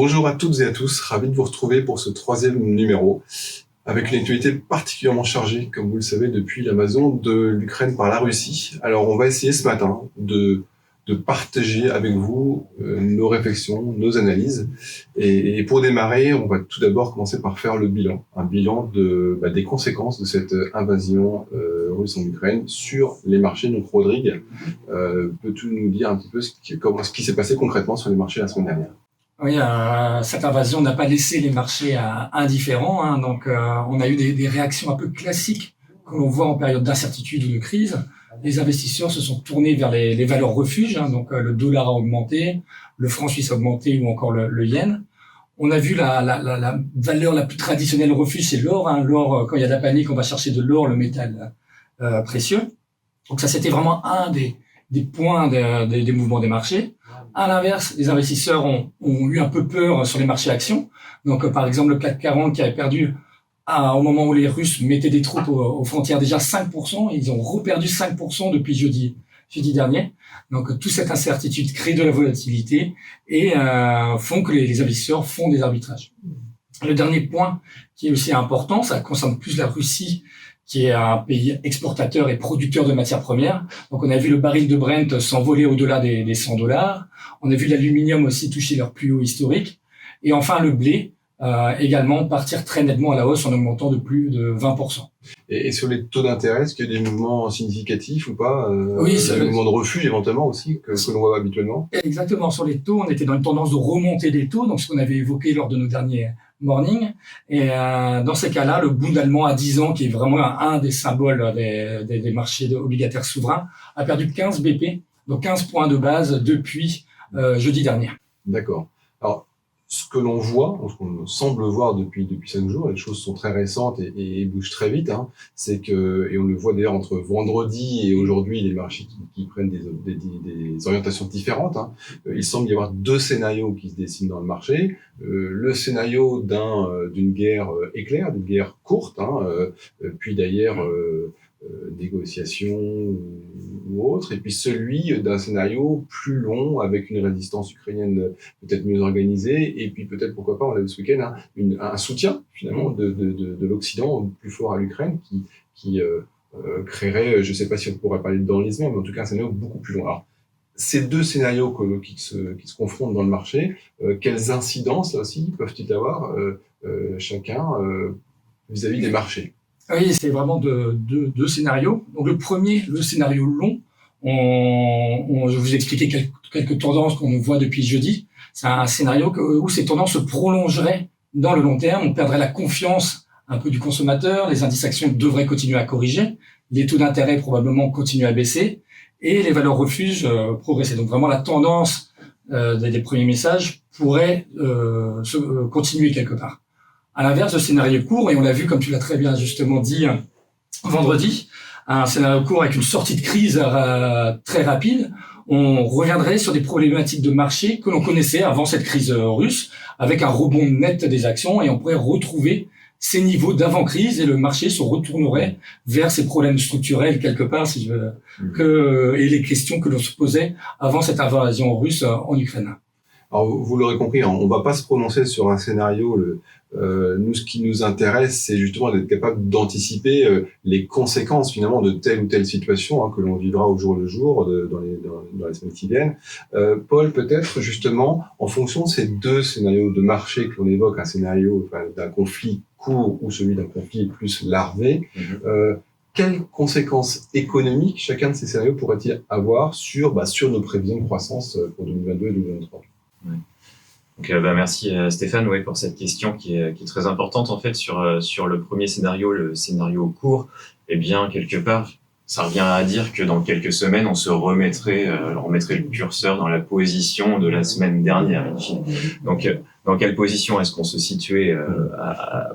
Bonjour à toutes et à tous, ravi de vous retrouver pour ce troisième numéro, avec une actualité particulièrement chargée, comme vous le savez, depuis l'invasion de l'Ukraine par la Russie. Alors on va essayer ce matin de partager avec vous nos réflexions, nos analyses. Et pour démarrer, on va tout d'abord commencer par faire le bilan, un bilan des conséquences de cette invasion russe en Ukraine sur les marchés. Donc Rodrigue, peux-tu nous dire un petit peu ce qui s'est passé concrètement sur les marchés la semaine dernière? Oui, cette invasion n'a pas laissé les marchés indifférents. Donc, on a eu des réactions un peu classiques que l'on voit en période d'incertitude ou de crise. Les investisseurs se sont tournés vers les valeurs refuges. Donc, le dollar a augmenté, le franc suisse a augmenté ou encore le yen. On a vu la valeur la plus traditionnelle refuge, c'est l'or. L'or, quand il y a de la panique, on va chercher de l'or, le métal précieux. Donc, ça, c'était vraiment un des points des mouvements des marchés. À l'inverse, les investisseurs ont eu un peu peur sur les marchés actions. Donc, par exemple, le CAC 40 qui avait perdu au moment où les Russes mettaient des troupes aux frontières déjà 5%, ils ont reperdu 5% depuis jeudi dernier. Donc, toute cette incertitude crée de la volatilité et font que les investisseurs font des arbitrages. Le dernier point qui est aussi important, ça concerne plus la Russie, qui est un pays exportateur et producteur de matières premières. Donc, on a vu le baril de Brent s'envoler au-delà des $100. On a vu l'aluminium aussi toucher leur plus haut historique. Et enfin, le blé également partir très nettement à la hausse en augmentant de plus de 20%. Et sur les taux d'intérêt, est-ce qu'il y a des mouvements significatifs ou pas? Oui, des mouvements de refuge éventuellement aussi que l'on voit habituellement. Exactement. Sur les taux, on était dans une tendance de remontée des taux, donc ce qu'on avait évoqué lors de nos derniers morning. Et dans ces cas-là, le Bund allemand à 10 ans, qui est vraiment un des symboles des marchés obligataires souverains, a perdu 15 BP, donc 15 points de base depuis jeudi dernier. D'accord. Alors, ce que l'on voit, ce qu'on semble voir depuis 5 jours, les choses sont très récentes et bougent très vite, c'est que, et on le voit d'ailleurs entre vendredi et aujourd'hui, les marchés qui prennent des orientations différentes. Il semble y avoir deux scénarios qui se dessinent dans le marché. Le scénario d'une guerre éclair, d'une guerre courte, puis d'ailleurs négociations ou autre, et puis celui d'un scénario plus long avec une résistance ukrainienne peut-être mieux organisée, et puis peut-être, pourquoi pas, on l'a vu ce week-end, un soutien finalement de l'Occident plus fort à l'Ukraine qui créerait, je ne sais pas si on pourrait parler d'enlisement, mais en tout cas un scénario beaucoup plus long. Alors, ces deux scénarios qui se confrontent dans le marché, quelles incidences là aussi peuvent-ils avoir chacun vis-à-vis des marchés? Oui, c'est vraiment deux scénarios. Donc le premier, le scénario long, je vais vous expliquer quelques tendances qu'on voit depuis jeudi. C'est un scénario où ces tendances se prolongeraient dans le long terme. On perdrait la confiance un peu du consommateur, les indices actions devraient continuer à corriger, les taux d'intérêt probablement continuent à baisser et les valeurs refuges progresser. Donc vraiment la tendance des premiers messages pourrait continuer quelque part. À l'inverse, le scénario court, et on l'a vu, comme tu l'as très bien justement dit vendredi, un scénario court avec une sortie de crise très rapide, on reviendrait sur des problématiques de marché que l'on connaissait avant cette crise russe, avec un rebond net des actions, et on pourrait retrouver ces niveaux d'avant-crise, et le marché se retournerait vers ces problèmes structurels quelque part, si je veux, et les questions que l'on se posait avant cette invasion russe en Ukraine. Alors, vous l'aurez compris, on ne va pas se prononcer sur un scénario. Nous, ce qui nous intéresse, c'est justement d'être capable d'anticiper les conséquences finalement de telle ou telle situation que l'on vivra au jour le jour dans les semaines qui viennent. Paul, peut-être justement, en fonction de ces deux scénarios de marché que l'on évoque, un scénario d'un conflit court ou celui d'un conflit plus larvé, quelles conséquences économiques chacun de ces scénarios pourrait-il avoir sur nos prévisions de croissance pour 2022 et 2023? Ouais. Donc, merci Stéphane pour cette question qui est très importante en fait sur le premier scénario, le scénario court. Eh bien, quelque part, ça revient à dire que dans quelques semaines, on remettrait le curseur dans la position de la semaine dernière. Donc, dans quelle position est-ce qu'on se situait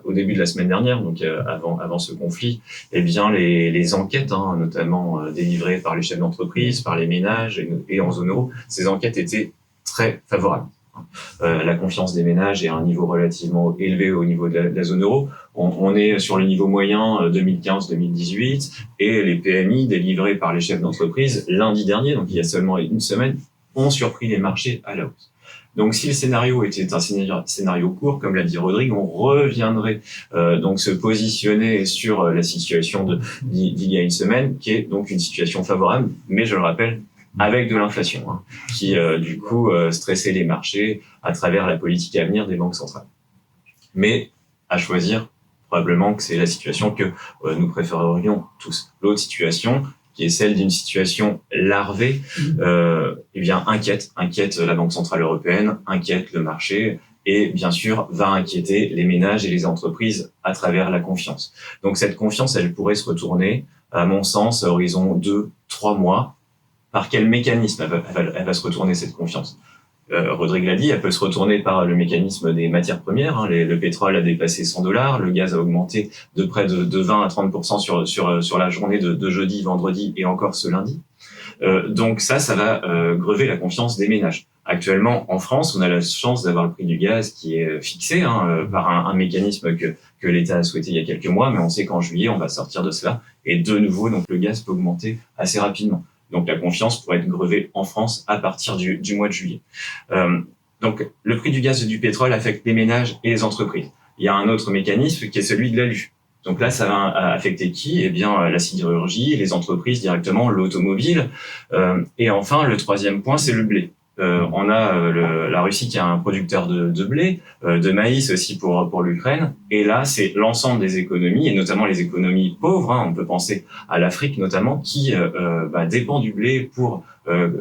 au début de la semaine dernière, donc avant ce conflit? Eh bien, les enquêtes, notamment délivrées par les chefs d'entreprise, par les ménages et en zone euro, ces enquêtes étaient très favorables. La confiance des ménages est à un niveau relativement élevé au niveau de la zone euro. On est sur le niveau moyen 2015-2018 et les PMI délivrés par les chefs d'entreprise lundi dernier, donc il y a seulement une semaine, ont surpris les marchés à la hausse. Donc, si le scénario était un scénario court, comme l'a dit Rodrigue, on reviendrait donc se positionner sur la situation d'il y a une semaine, qui est donc une situation favorable, mais je le rappelle, avec de l'inflation, hein, qui du coup stressait les marchés à travers la politique à venir des banques centrales. Mais à choisir, probablement que c'est la situation que nous préférerions tous. L'autre situation, qui est celle d'une situation larvée, eh bien inquiète la Banque centrale européenne, inquiète le marché et bien sûr va inquiéter les ménages et les entreprises à travers la confiance. Donc cette confiance, elle pourrait se retourner, à mon sens, à horizon 2-3 mois. Par quel mécanisme elle va se retourner cette confiance? Rodrigue l'a dit, elle peut se retourner par le mécanisme des matières premières. Hein. Le pétrole a dépassé $100, le gaz a augmenté de près de 20 à 30% sur la journée de jeudi, vendredi et encore ce lundi. Donc ça va grever la confiance des ménages. Actuellement, en France, on a la chance d'avoir le prix du gaz qui est fixé par un mécanisme que l'État a souhaité il y a quelques mois, mais on sait qu'en juillet, on va sortir de cela et de nouveau, donc le gaz peut augmenter assez rapidement. Donc la confiance pourrait être grevée en France à partir du mois de juillet. Donc le prix du gaz et du pétrole affecte les ménages et les entreprises. Il y a un autre mécanisme qui est celui de l'alu. Donc là, ça va affecter qui? Eh bien, la sidérurgie, les entreprises directement, l'automobile. Et enfin, le troisième point, c'est le blé. On a la Russie qui est un producteur de blé, de maïs aussi pour l'Ukraine. Et là, c'est l'ensemble des économies, et notamment les économies pauvres. Hein, on peut penser à l'Afrique notamment, qui dépend du blé pour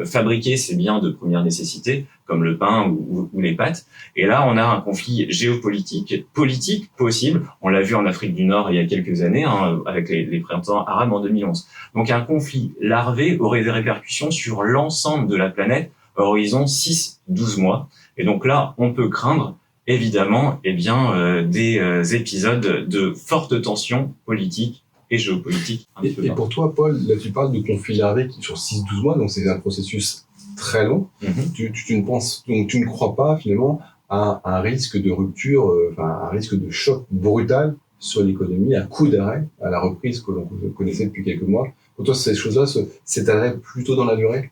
fabriquer ses biens de première nécessité, comme le pain ou les pâtes. Et là, on a un conflit géopolitique, politique possible. On l'a vu en Afrique du Nord il y a quelques années, avec les printemps arabes en 2011. Donc un conflit larvé aurait des répercussions sur l'ensemble de la planète, horizon 6-12 mois. Et donc là, on peut craindre, évidemment, des épisodes de forte tension politique et géopolitique. Et pour toi, Paul, là, tu parles de conflit larvé sur 6-12 mois, donc c'est un processus très long. Tu ne crois pas, finalement, à un risque de rupture, un risque de choc brutal sur l'économie, un coup d'arrêt à la reprise que l'on connaissait depuis quelques mois. Pour toi, ces choses-là s'étaleraient plutôt dans la durée?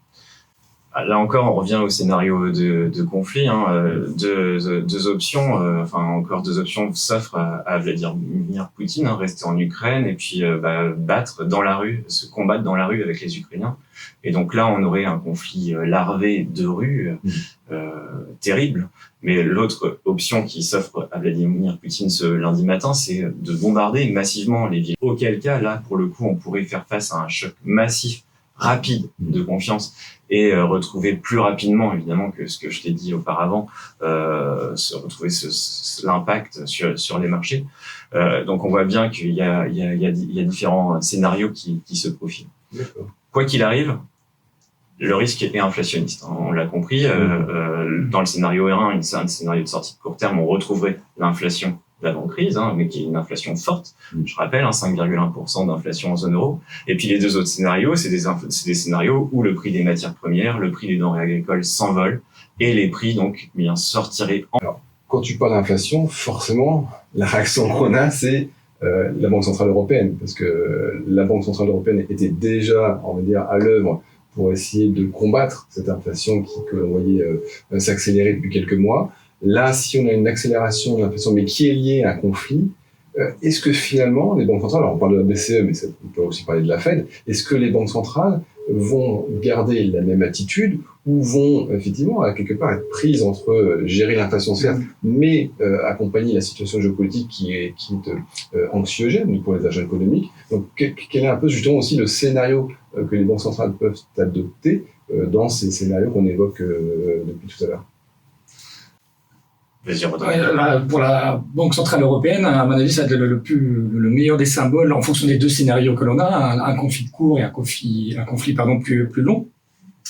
Là encore, on revient au scénario de conflit. Deux options, encore deux options s'offrent à Vladimir Poutine, rester en Ukraine et puis battre dans la rue, se combattre dans la rue avec les Ukrainiens. Et donc là, on aurait un conflit larvé de rue terrible. Mais l'autre option qui s'offre à Vladimir Poutine ce lundi matin, c'est de bombarder massivement les villes. Auquel cas, là, pour le coup, on pourrait faire face à un choc massif, rapide de confiance et retrouver plus rapidement, évidemment, que ce que je t'ai dit auparavant, se retrouver l'impact sur les marchés. Donc on voit bien qu'il y a différents scénarios qui se profilent. D'accord. Quoi qu'il arrive, le risque est inflationniste. On l'a compris. Dans le scénario 1, un scénario de sortie de court terme, on retrouverait l'inflation d'avant-crise, mais qui est une inflation forte. Je rappelle, 5,1% d'inflation en zone euro. Et puis les deux autres scénarios, c'est des scénarios où le prix des matières premières, le prix des denrées agricoles s'envole et les prix donc sortiraient en... Alors, quand tu parles d'inflation, forcément, la réaction qu'on a, c'est la Banque centrale européenne, parce que la Banque centrale européenne était déjà, on va dire, à l'œuvre pour essayer de combattre cette inflation que l'on voyait s'accélérer depuis quelques mois. Là, si on a une accélération de l'inflation, mais qui est liée à un conflit, est-ce que finalement, les banques centrales, alors on parle de la BCE, mais on peut aussi parler de la Fed, est-ce que les banques centrales vont garder la même attitude ou vont effectivement, quelque part, être prises entre gérer l'inflation, certes, mais accompagner la situation géopolitique qui est anxiogène pour les agents économiques? Donc, quel est un peu justement aussi le scénario que les banques centrales peuvent adopter dans ces scénarios qu'on évoque depuis tout à l'heure? Pour la Banque centrale européenne, à mon avis, ça va être le meilleur des symboles en fonction des deux scénarios que l'on a, un conflit court et un conflit plus long.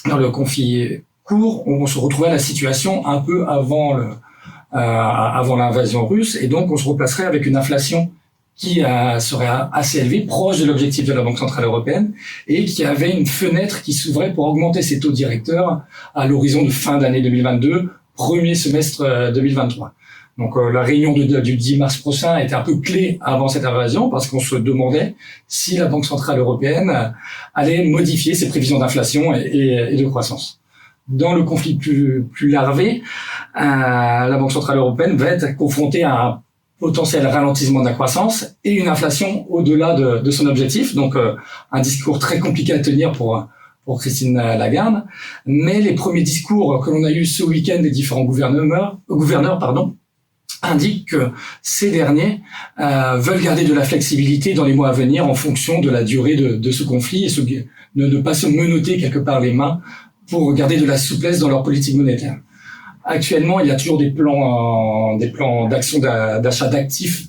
Dans le conflit court, on se retrouvait à la situation un peu avant l'invasion russe, et donc on se replacerait avec une inflation qui serait assez élevée, proche de l'objectif de la Banque centrale européenne, et qui avait une fenêtre qui s'ouvrait pour augmenter ses taux directeurs à l'horizon de fin d'année 2022, premier semestre 2023. Donc la réunion du 10 mars prochain était un peu clé avant cette invasion, parce qu'on se demandait si la Banque centrale européenne allait modifier ses prévisions d'inflation et de croissance. dans le conflit plus larvé, la Banque centrale européenne va être confrontée à un potentiel ralentissement de la croissance et une inflation au-delà de son objectif. Donc, un discours très compliqué à tenir pour Christine Lagarde. Mais les premiers discours que l'on a eus ce week-end des différents gouverneurs, indiquent que ces derniers veulent garder de la flexibilité dans les mois à venir en fonction de la durée de ce conflit et ne pas se menotter quelque part les mains pour garder de la souplesse dans leur politique monétaire. Actuellement, il y a toujours des plans d'action d'achat d'actifs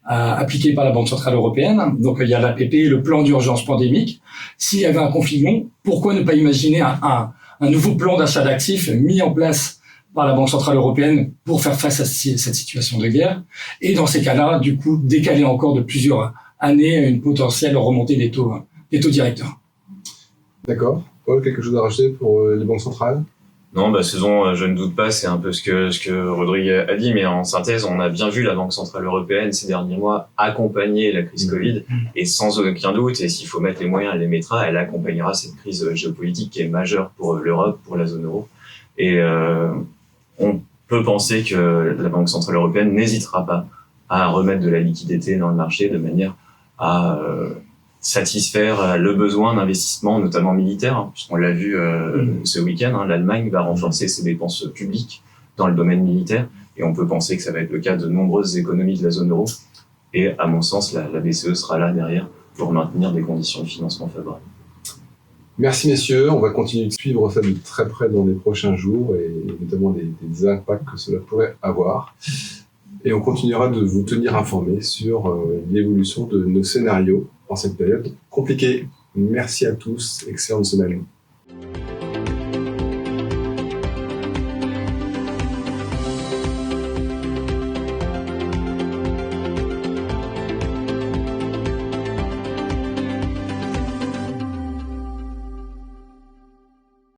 appliqués par la Banque centrale européenne. Donc, il y a l'APP, le plan d'urgence pandémique. S'il y avait un conflit long, pourquoi ne pas imaginer un nouveau plan d'achat d'actifs mis en place par la Banque centrale européenne pour faire face à cette situation de guerre? Et dans ces cas-là, du coup, décaler encore de plusieurs années une potentielle remontée des taux directeurs. D'accord. Paul, quelque chose à rajouter pour les banques centrales? Non, ce dont je ne doute pas, c'est un peu ce que Rodrigue a dit, mais en synthèse, on a bien vu la Banque centrale européenne ces derniers mois accompagner la crise Covid, et sans aucun doute, et s'il faut mettre les moyens, elle les mettra, elle accompagnera cette crise géopolitique qui est majeure pour l'Europe, pour la zone euro. Et on peut penser que la Banque centrale européenne n'hésitera pas à remettre de la liquidité dans le marché de manière à satisfaire le besoin d'investissement, notamment militaire, puisqu'on l'a vu ce week-end, l'Allemagne va renforcer ses dépenses publiques dans le domaine militaire, et on peut penser que ça va être le cas de nombreuses économies de la zone euro, et à mon sens, la BCE sera là derrière pour maintenir des conditions de financement favorables. Merci messieurs, on va continuer de suivre ça de très près dans les prochains jours, et notamment des impacts que cela pourrait avoir. Et on continuera de vous tenir informés sur l'évolution de nos scénarios dans cette période compliquée. Merci à tous, excellente semaine.